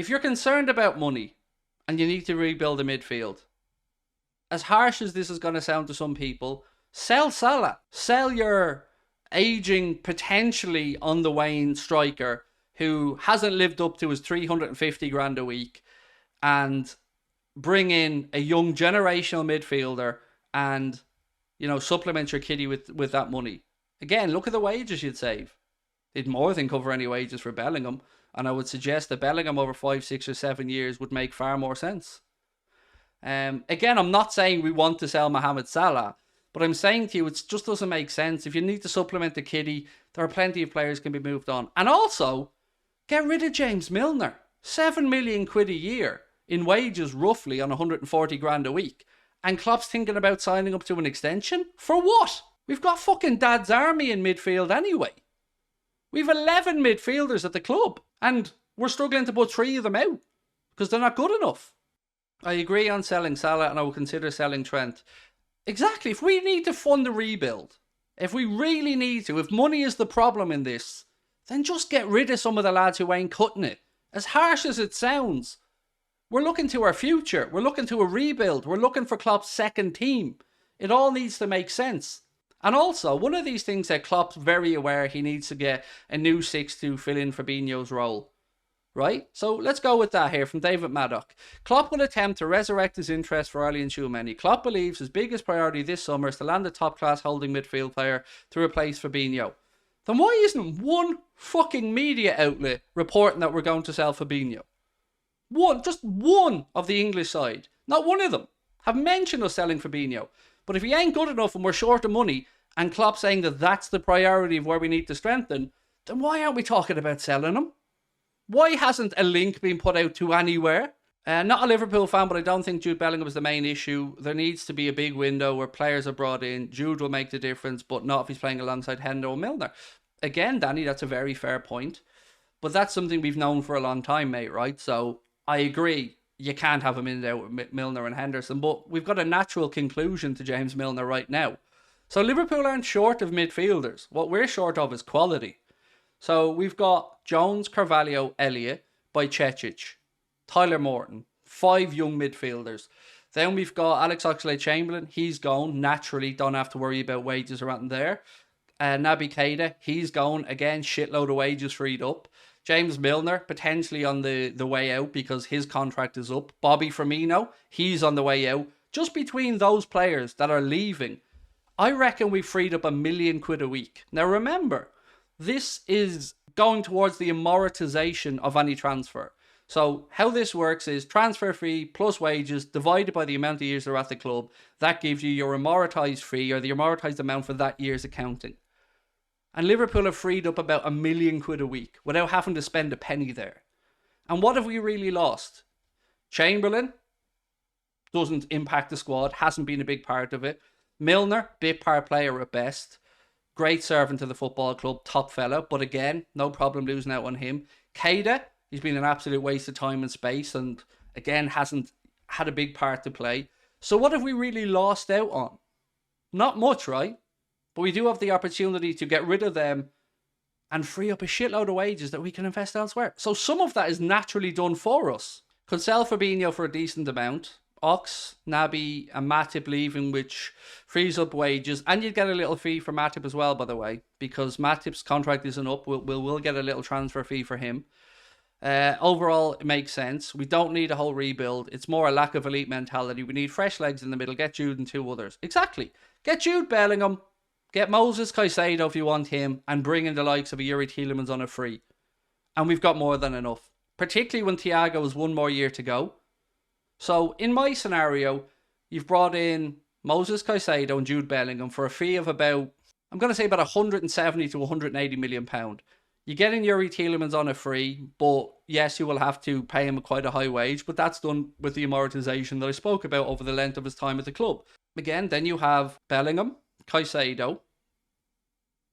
if you're concerned about money and you need to rebuild the midfield, as harsh as this is going to sound to some people, sell Salah. Sell your aging, potentially on the wane striker who hasn't lived up to his 350 grand a week, and bring in a young generational midfielder and, supplement your kitty with that money. Again, look at the wages you'd save. They'd more than cover any wages for Bellingham. And I would suggest that Bellingham over 5, 6 or 7 years would make far more sense. Again, I'm not saying we want to sell Mohamed Salah, but I'm saying to you, it just doesn't make sense. If you need to supplement the kitty, there are plenty of players can be moved on. And also, get rid of James Milner. 7 million quid a year in wages, roughly, on 140 grand a week. And Klopp's thinking about signing up to an extension? For what? We've got fucking Dad's Army in midfield anyway. We've 11 midfielders at the club, and we're struggling to put 3 of them out because they're not good enough. I agree on selling Salah, and I will consider selling Trent. Exactly. If we need to fund a rebuild, if we really need to, if money is the problem in this, then just get rid of some of the lads who ain't cutting it. As harsh as it sounds, we're looking to our future. We're looking to a rebuild. We're looking for Klopp's second team. It all needs to make sense. And also, one of these things that Klopp's very aware he needs to get a new 6 to fill in Fabinho's role. Right? So let's go with that here from David Maddock. Klopp will attempt to resurrect his interest for Arlie and Tchouameni. Klopp believes his biggest priority this summer is to land a top-class holding midfield player to replace Fabinho. Then why isn't one fucking media outlet reporting that we're going to sell Fabinho? Just one of the English side. Not one of them have mentioned us selling Fabinho. But if he ain't good enough and we're short of money, and Klopp saying that that's the priority of where we need to strengthen, then why aren't we talking about selling him? Why hasn't a link been put out to anywhere? Not a Liverpool fan, but I don't think Jude Bellingham is the main issue. There needs to be a big window where players are brought in. Jude will make the difference, but not if he's playing alongside Hendo and Milner. Again, Danny, that's a very fair point. But that's something we've known for a long time, mate, right? So I agree. You can't have him in there with Milner and Henderson, but we've got a natural conclusion to James Milner right now. So Liverpool aren't short of midfielders. What we're short of is quality. So we've got Jones, Carvalho, Elliott, Bajcetic, Tyler Morton, 5 young midfielders. Then we've got Alex Oxlade-Chamberlain. He's gone. Naturally, don't have to worry about wages around there. Naby Keita, he's gone. Again, shitload of wages freed up. James Milner, potentially on the way out because his contract is up. Bobby Firmino, he's on the way out. Just between those players that are leaving, I reckon we've freed up £1 million a week. Now remember, this is going towards the amortization of any transfer. So how this works is transfer fee plus wages divided by the amount of years they're at the club. That gives you your amortized fee or the amortized amount for that year's accounting. And Liverpool have freed up about £1 million a week without having to spend a penny there. And what have we really lost? Chamberlain doesn't impact the squad, hasn't been a big part of it. Milner, bit part player at best. Great servant to the football club, top fella. But again, no problem losing out on him. Keita, he's been an absolute waste of time and space and again hasn't had a big part to play. So what have we really lost out on? Not much, right? But we do have the opportunity to get rid of them and free up a shitload of wages that we can invest elsewhere. So some of that is naturally done for us. Could sell Fabinho for a decent amount. Ox, Naby and Matip leaving, which frees up wages. And you'd get a little fee for Matip as well, by the way. Because Matip's contract isn't up. We'll get a little transfer fee for him. Overall, it makes sense. We don't need a whole rebuild. It's more a lack of elite mentality. We need fresh legs in the middle. Get Jude and 2 others. Exactly. Get Jude Bellingham. Get Moses Caicedo if you want him. And bring in the likes of a Yuri Tielemans on a free. And we've got more than enough. Particularly when Thiago has 1 more year to go. So, in my scenario, you've brought in Moses Caicedo and Jude Bellingham for a fee of about, I'm going to say about 170 to 180 million pound. You're getting Yuri Tielemans on a free, but yes, you will have to pay him quite a high wage, but that's done with the amortization that I spoke about over the length of his time at the club. Again, then you have Bellingham, Caicedo,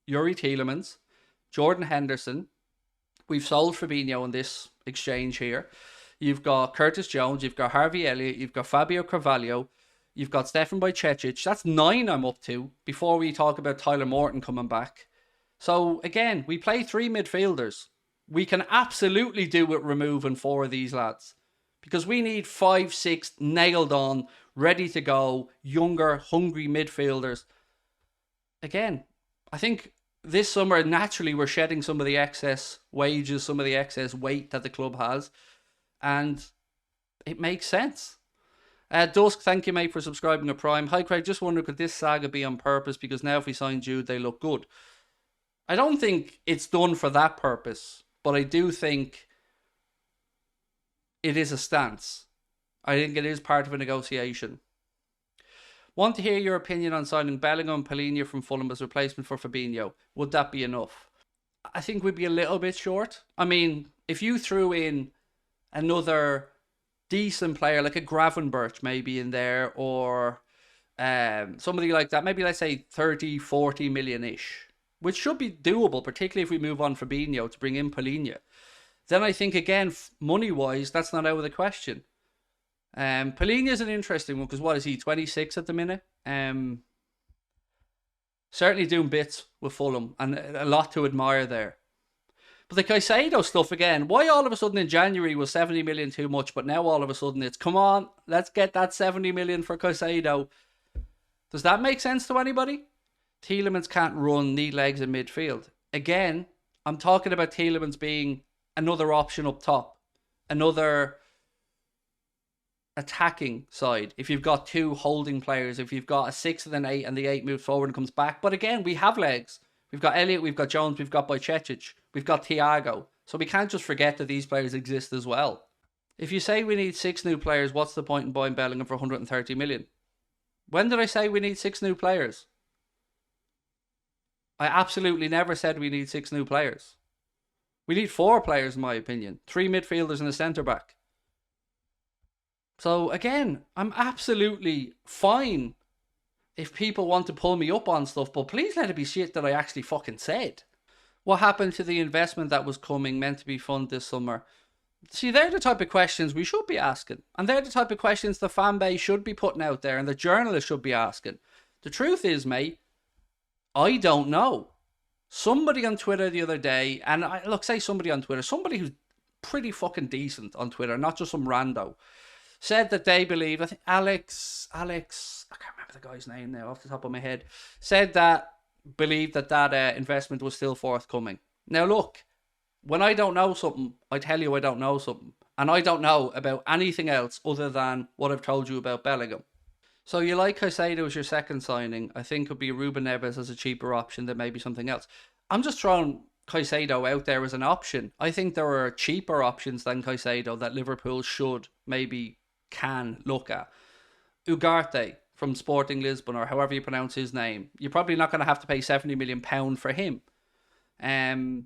Yuri Tielemans, Jordan Henderson. We've sold Fabinho in this exchange here. You've got Curtis Jones, you've got Harvey Elliott, you've got Fabio Carvalho, you've got Stefan Bajcetic. That's 9 I'm up to before we talk about Tyler Morton coming back. So again, we play 3 midfielders. We can absolutely do with removing 4 of these lads. Because we need 5, 6 nailed on, ready to go, younger, hungry midfielders. Again, I think this summer, naturally, we're shedding some of the excess wages, some of the excess weight that the club has. And it makes sense. Dusk, thank you, mate, for subscribing to Prime. Hi, Craig. Just wonder, could this saga be on purpose? Because now if we sign Jude, they look good. I don't think it's done for that purpose. But I do think it is a stance. I think it is part of a negotiation. Want to hear your opinion on signing Bellingham and Palhinha from Fulham as replacement for Fabinho. Would that be enough? I think we'd be a little bit short. I mean, if you threw in another decent player like a Gravenberch maybe in there, or somebody like that, maybe let's say 30, 40 million-ish, which should be doable, particularly if we move on Fabinho to bring in Palhinha. Then I think, again, money-wise, that's not out of the question. Palhinha is an interesting one because what is he, 26 at the minute? Certainly doing bits with Fulham and a lot to admire there. But the Caicedo stuff again, why all of a sudden in January was 70 million too much, but now all of a sudden it's, come on, let's get that 70 million for Caicedo. Does that make sense to anybody? Tielemans can't run, need legs in midfield. Again, I'm talking about Tielemans being another option up top, another attacking side. If you've got 2 holding players, if you've got a 6 and an 8 and the 8 moves forward and comes back. But again, we have legs. We've got Elliott, we've got Jones, we've got Bajcetic, we've got Thiago. So we can't just forget that these players exist as well. If you say we need 6 new players, what's the point in buying Bellingham for 130 million? When did I say we need 6 new players? I absolutely never said we need 6 new players. We need 4 players, in my opinion. 3 midfielders and a centre-back. So, again, I'm absolutely fine if people want to pull me up on stuff, but please let it be shit that I actually fucking said. What happened to the investment that was coming, meant to be funded this summer? See, they're the type of questions we should be asking. And they're the type of questions the fan base should be putting out there and the journalists should be asking. The truth is, mate, I don't know. Somebody on Twitter the other day, and say somebody on Twitter, somebody who's pretty fucking decent on Twitter, not just some rando, said that they believe, I think Alex, I can't remember the guy's name now off the top of my head, said that, believed that investment was still forthcoming. Now look, when I don't know something, I tell you I don't know something. And I don't know about anything else other than what I've told you about Bellingham. So you like Caicedo as your second signing. I think it would be Ruben Neves as a cheaper option than maybe something else. I'm just throwing Caicedo out there as an option. I think there are cheaper options than Caicedo that Liverpool should, maybe can look at. Ugarte from Sporting Lisbon, or however you pronounce his name. You're probably not going to have to pay £70 million for him. Kone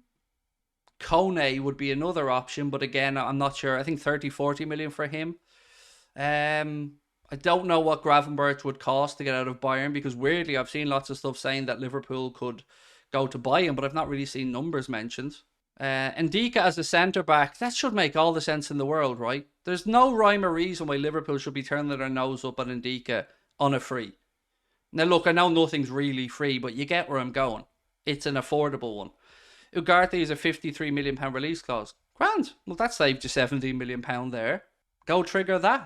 would be another option, but again, I'm not sure. I think 30-40 million for him. I don't know what Gravenberch would cost to get out of Bayern, because weirdly I've seen lots of stuff saying that Liverpool could go to buy him, but I've not really seen numbers mentioned. Ndika as a centre-back, that should make all the sense in the world, right? There's no rhyme or reason why Liverpool should be turning their nose up at Ndika on a free. Now look, I know nothing's really free, but you get where I'm going. It's an affordable one. Ugarte is a £53 million release clause. Grand. Well, that saved you £17 million there. Go trigger that.